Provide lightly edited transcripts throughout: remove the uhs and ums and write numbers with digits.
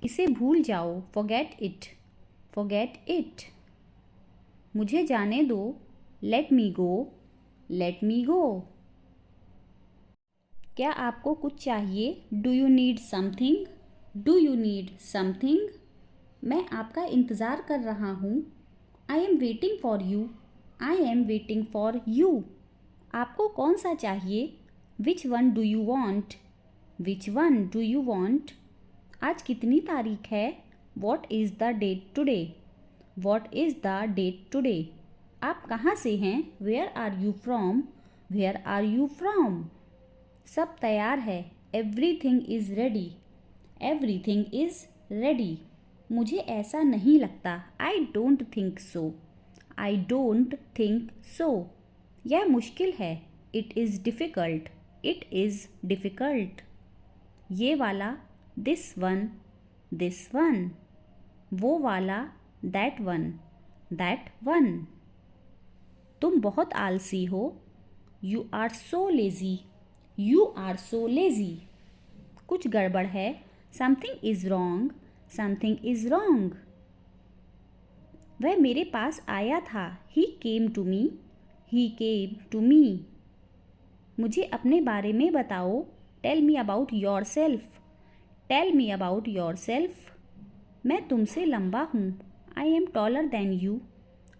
इसे भूल जाओ, forget it, forget it. मुझे जाने दो, let me go, let me go. क्या आपको कुछ चाहिए? Do you need something? Do you need something? मैं आपका इंतज़ार कर रहा हूँ. I am waiting for you. I am waiting for you. आपको कौन सा चाहिए? Which one do you want? Which one do you want? आज कितनी तारीख है? What is the date today? What is the date today? आप कहाँ से हैं? Where are you from? Where are you from? सब तैयार है. Everything is ready. Everything is ready. मुझे ऐसा नहीं लगता. I don't think so. I don't think so. यह मुश्किल है. It is difficult. It is difficult. ये वाला, this one, this one. वो वाला, that one, that one. तुम बहुत आलसी हो. You are so lazy. You are so lazy. कुछ गड़बड़ है. Something is wrong. Something is wrong. वह मेरे पास आया था. He came to me. He came to me. मुझे अपने बारे में बताओ. Tell me about yourself. Tell me about yourself. मैं तुमसे लंबा हूँ. I am taller than you.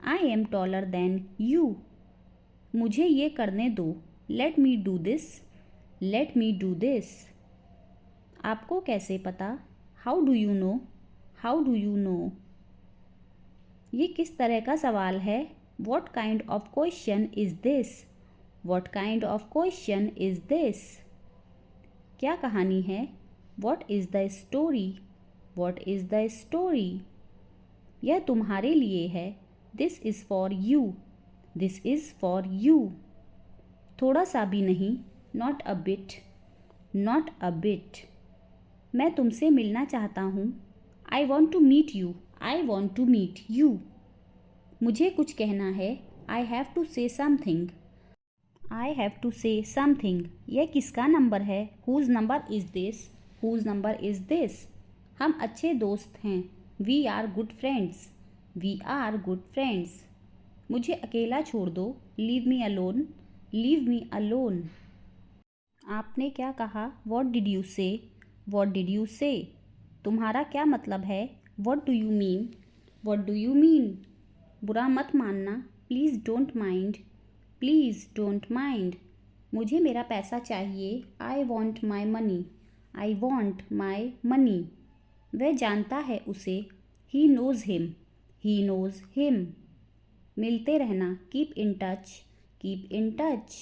I am taller than you. मुझे ये करने दो. Let me do this. Let me do this. आपको कैसे पता? How do you know? How do you know? ये किस तरह का सवाल है? What kind of question is this? What kind of question is this? क्या कहानी है? What is the story? What is the story? यह तुम्हारे लिए है. This is for you. This is for you. थोड़ा सा भी नहीं. Not a bit. Not a bit. मैं तुमसे मिलना चाहता हूँ. I want to meet you. I want to meet you. मुझे कुछ कहना है. I have to say something. I have to say something. यह किसका नंबर है? Whose number is this? Whose number is this? हम अच्छे दोस्त हैं. We are good friends. We are good friends. मुझे अकेला छोड़ दो. Leave me alone. Leave me alone. आपने क्या कहा? What did you say? What did you say? तुम्हारा क्या मतलब है? What do you mean? What do you mean? बुरा मत मानना. Please don't mind. Please don't mind. मुझे मेरा पैसा चाहिए. I want my money. I want my money. वह जानता है उसे. He knows him. He knows him. मिलते रहना. Keep in touch. Keep in touch.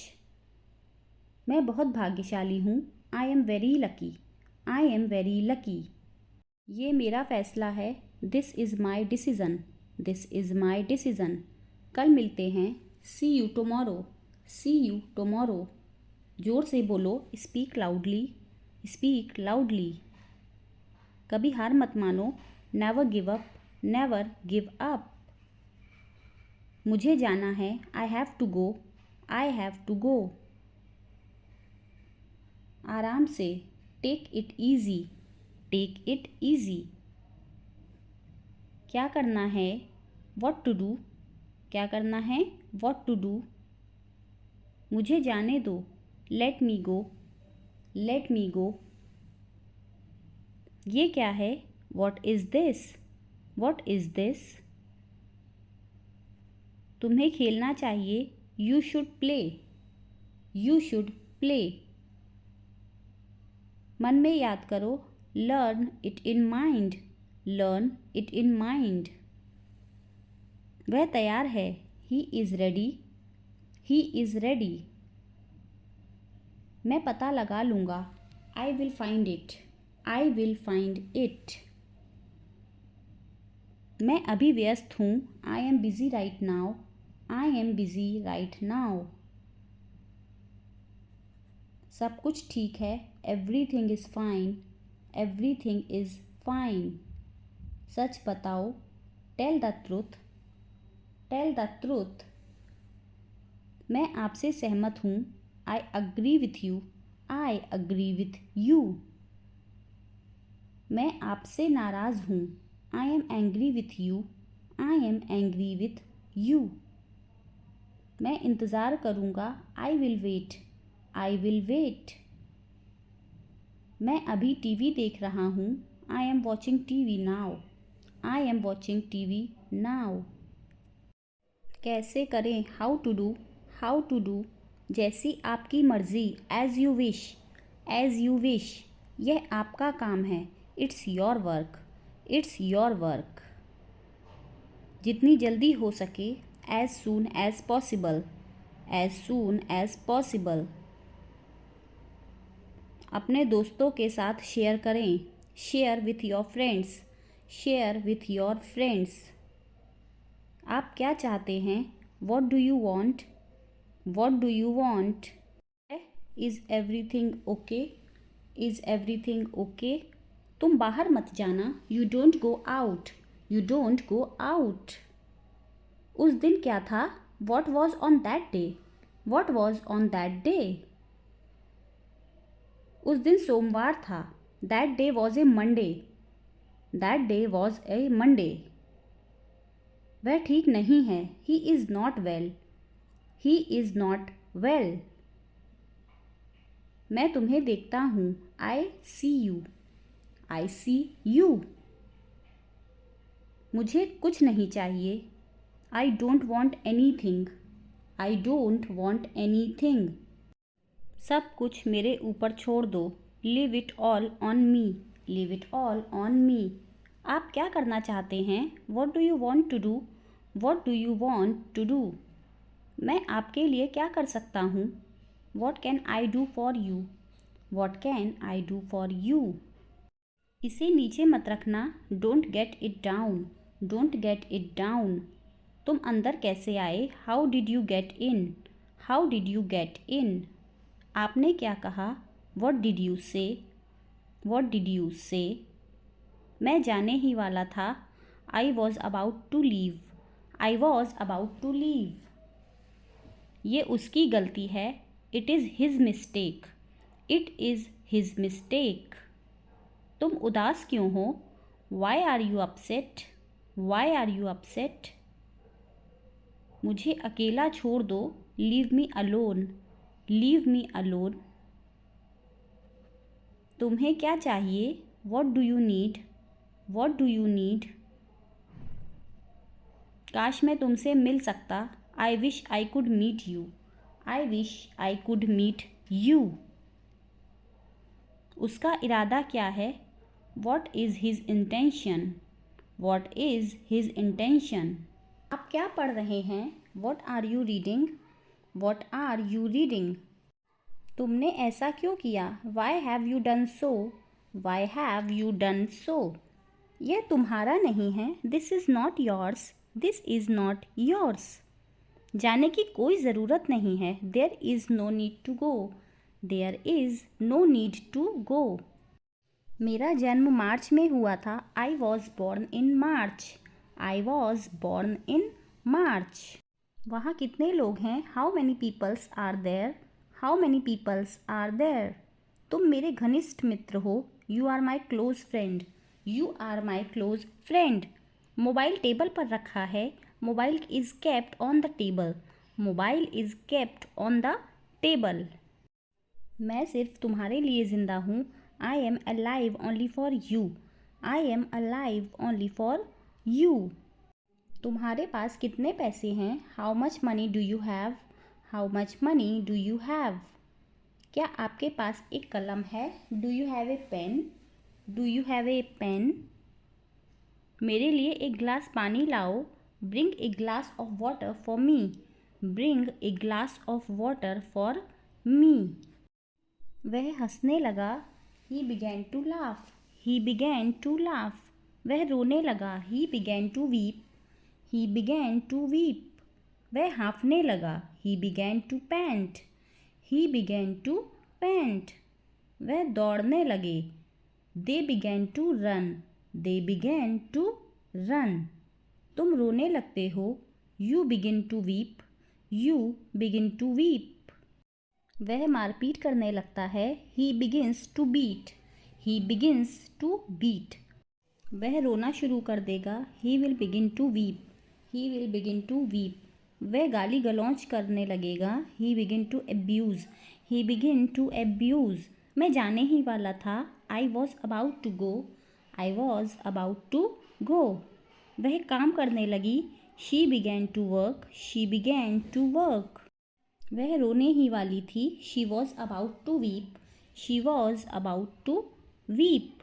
मैं बहुत भाग्यशाली हूँ. I am very lucky. I am very lucky. ये मेरा फैसला है. This is my decision. This is my decision. कल मिलते हैं. See you tomorrow. See you tomorrow. जोर से बोलो. Speak loudly. Speak loudly. कभी हार मत मानो. Never give up. Never give up. मुझे जाना है. I have to go. I have to go. आराम से. Take it easy. Take it easy. क्या करना है? What to do? क्या करना है? What to do? मुझे जाने दो. Let me go. Let me go. ये क्या है? What is this? What is this? तुम्हें खेलना चाहिए. You should play. You should play. मन में याद करो. Learn it in mind. Learn it in mind. वह तैयार है. He is ready. He is ready. मैं पता लगा लूँगा. I will find it. I will find it. मैं अभी व्यस्त हूँ. I am busy right now. I am busy right now. सब कुछ ठीक है. Everything is fine. Everything is fine. सच बताओ. Tell the truth. Tell the truth. मैं आपसे सहमत हूँ. I agree with you. I agree with you. मैं आपसे नाराज़ हूँ। I am angry with you. I am angry with you. मैं इंतज़ार करूँगा। I will wait. I will wait. मैं अभी टीवी देख रहा हूँ। I am watching TV now. I am watching TV now. कैसे करें, how to do. How to do. जैसी आपकी मर्ज़ी, as you wish. As you wish. यह आपका काम है। It's your work. It's your work. जितनी जल्दी हो सके, as soon as possible. As soon as possible. अपने दोस्तों के साथ शेयर करें। Share with your friends. Share with your friends. आप क्या चाहते हैं, what do you want. What do you want. Is everything okay. Is everything okay. तुम बाहर मत जाना। You don't go out. You don't go out. उस दिन क्या था, what was on that day. What was on that day. उस दिन सोमवार था। That day was a Monday. That day was a Monday. वह ठीक नहीं है। He is not well. He is not well. मैं तुम्हें देखता हूँ। I see you. I see you. मुझे कुछ नहीं चाहिए। I don't want anything. I don't want anything. सब कुछ मेरे ऊपर छोड़ दो। Leave it all on me. Leave it all on me. आप क्या करना चाहते हैं, what do you want to do. What do you want to do. मैं आपके लिए क्या कर सकता हूँ, what can I do for you. What can I do for you. इसे नीचे मत रखना। Don't get it down. Don't get it down. तुम अंदर कैसे आए, how did you get in. How did you get in. आपने क्या कहा, what did you say. What did you say. मैं जाने ही वाला था। I was about to leave. I was about to leave. ये उसकी गलती है। It is his mistake. It is his mistake. तुम उदास क्यों हो, why are you upset. Why are you upset. मुझे अकेला छोड़ दो, leave me alone. Leave me alone. तुम्हें क्या चाहिए, what do you need. What do you need. काश मैं तुमसे मिल सकता। I wish I could meet you. I wish I could meet you. उसका इरादा क्या है, what is his intention. What is his intention. आप क्या पढ़ रहे हैं, what are you reading. What are you reading. तुमने ऐसा क्यों किया, why have you done so. Why have you done so. यह तुम्हारा नहीं है, this is not yours. This is not yours. जाने की कोई ज़रूरत नहीं है, there is no need to go. There is no need to गो। मेरा जन्म मार्च में हुआ था। I was born in March. I was born in March. वहाँ कितने लोग हैं, how many peoples are there. How many peoples are there. तुम मेरे घनिष्ठ मित्र हो, you are my close friend. You are my close friend. Mobile table पर रखा है, mobile is kept on the table. Mobile is kept on the table. मैं सिर्फ तुम्हारे लिए ज़िंदा हूँ। I am alive only for you. I am alive only for you. तुम्हारे पास कितने पैसे हैं, how much money do you have. How much money do you have. क्या आपके पास एक कलम है, do you have a pen. Do you have a pen. मेरे लिए एक गिलास पानी लाओ, bring a glass of water for me. Bring a glass of water for me. वह हंसने लगा, he began to laugh. He began to laugh. वह रोने लगा, he began to weep. He began to weep. वह हाँफने लगा, he began to pant. He began to pant. वह दौड़ने लगे, they began to run. They began to run. तुम रोने लगते हो, you begin to weep. You begin to weep. वह मारपीट करने लगता है, he begins to beat. He begins to beat. वह रोना शुरू कर देगा। He will begin to weep. He will begin to weep. वह गाली गलौज करने लगेगा। He begin to abuse. He begin to abuse. मैं जाने ही वाला था। I was about to go. I was about to go. वह काम करने लगी। She began to work. She began to work. वह रोने ही वाली थी। She was about to weep. She was about to weep.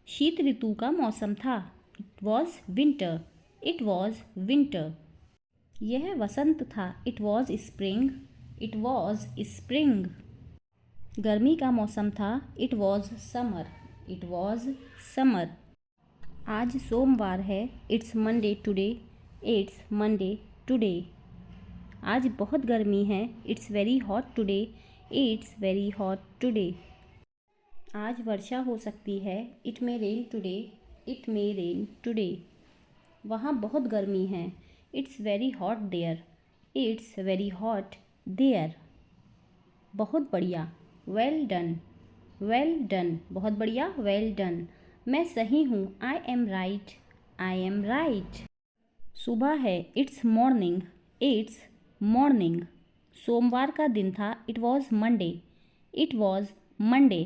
शीत ऋतु का मौसम था। It was winter. It was winter. यह वसंत था। It was spring. It was spring. गर्मी का मौसम था। It was summer. It was summer. आज सोमवार है। It's Monday today. It's Monday today. आज बहुत गर्मी है। It's very hot today. It's very hot today. आज वर्षा हो सकती है। It may rain today. It may rain today. वहाँ बहुत गर्मी है। It's very hot there. It's very hot there. बहुत बढ़िया। Well done. Well done. बहुत बढ़िया। Well done. मैं सही हूँ। I M right. I am right. सुबह है। It's morning. It's morning. सोमवार का दिन था। It was Monday. It was Monday.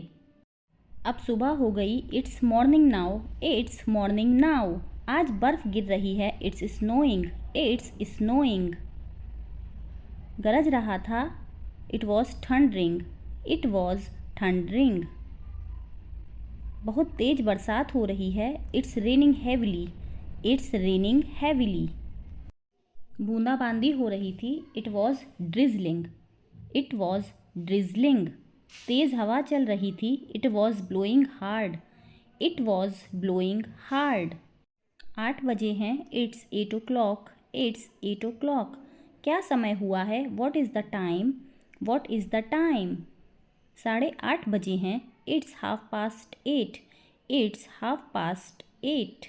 अब सुबह हो गई। It's morning now. It's morning now. आज बर्फ़ गिर रही है। It's snowing. It's snowing. गरज रहा था। It was thundering. It was thundering. बहुत तेज़ बरसात हो रही है। It's raining heavily. It's raining heavily. बूंदाबांदी हो रही थी। It was drizzling. It was drizzling. तेज़ हवा चल रही थी। It was blowing hard. It was blowing hard. 8 बजे हैं। It's 8 o'clock। It's 8 o'clock। क्या समय हुआ है? What is the time? What is the time? 8:30 बजे हैं। इट्स 8:30। इट्स 8:30।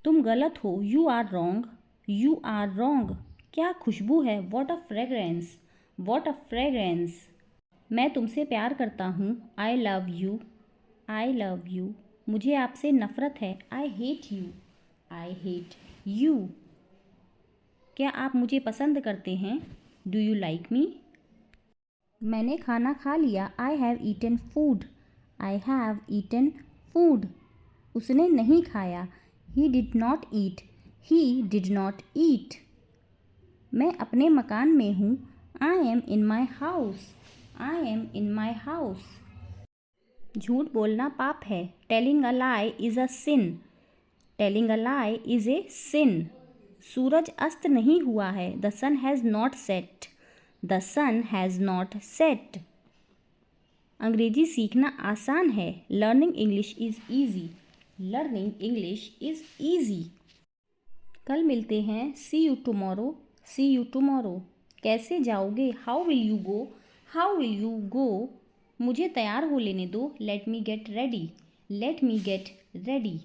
तुम गलत हो। You are wrong. You are wrong. क्या खुशबू है? What a fragrance. What a fragrance. मैं तुमसे प्यार करता हूँ। I love you. I love you. मुझे आपसे नफ़रत है। I hate you. I hate you. क्या आप मुझे पसंद करते हैं? Do you like me? मैंने खाना खा लिया। I have eaten food. I have eaten food. उसने नहीं खाया। He did not eat. He did not eat. मैं अपने मकान में हूँ। I am in my house. I am in my house. झूठ बोलना पाप है। Telling a lie is a sin. Telling a lie is a sin. सूरज अस्त नहीं हुआ है। The sun has not set. The sun has not set. अंग्रेजी सीखना आसान है। Learning English is easy. Learning English is easy. कल मिलते हैं। See you tomorrow. See you tomorrow. कैसे जाओगे? How will you go? How will you go? मुझे तैयार हो लेने दो। Let me get ready. Let me get ready.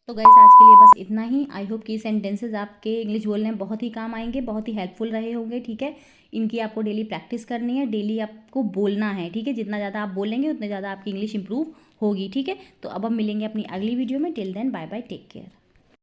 तो गाइस आज के लिए बस इतना ही। आई होप कि सेंटेंसेस आपके इंग्लिश बोलने में बहुत ही काम आएंगे, बहुत ही हेल्पफुल रहे होंगे। ठीक है, इनकी आपको डेली प्रैक्टिस करनी है, डेली आपको बोलना है। ठीक है, जितना ज़्यादा आप बोलेंगे उतने ज़्यादा आपकी इंग्लिश इंप्रूव होगी। ठीक है, तो अब हम मिलेंगे अपनी अगली वीडियो में। Till then bye bye, take care.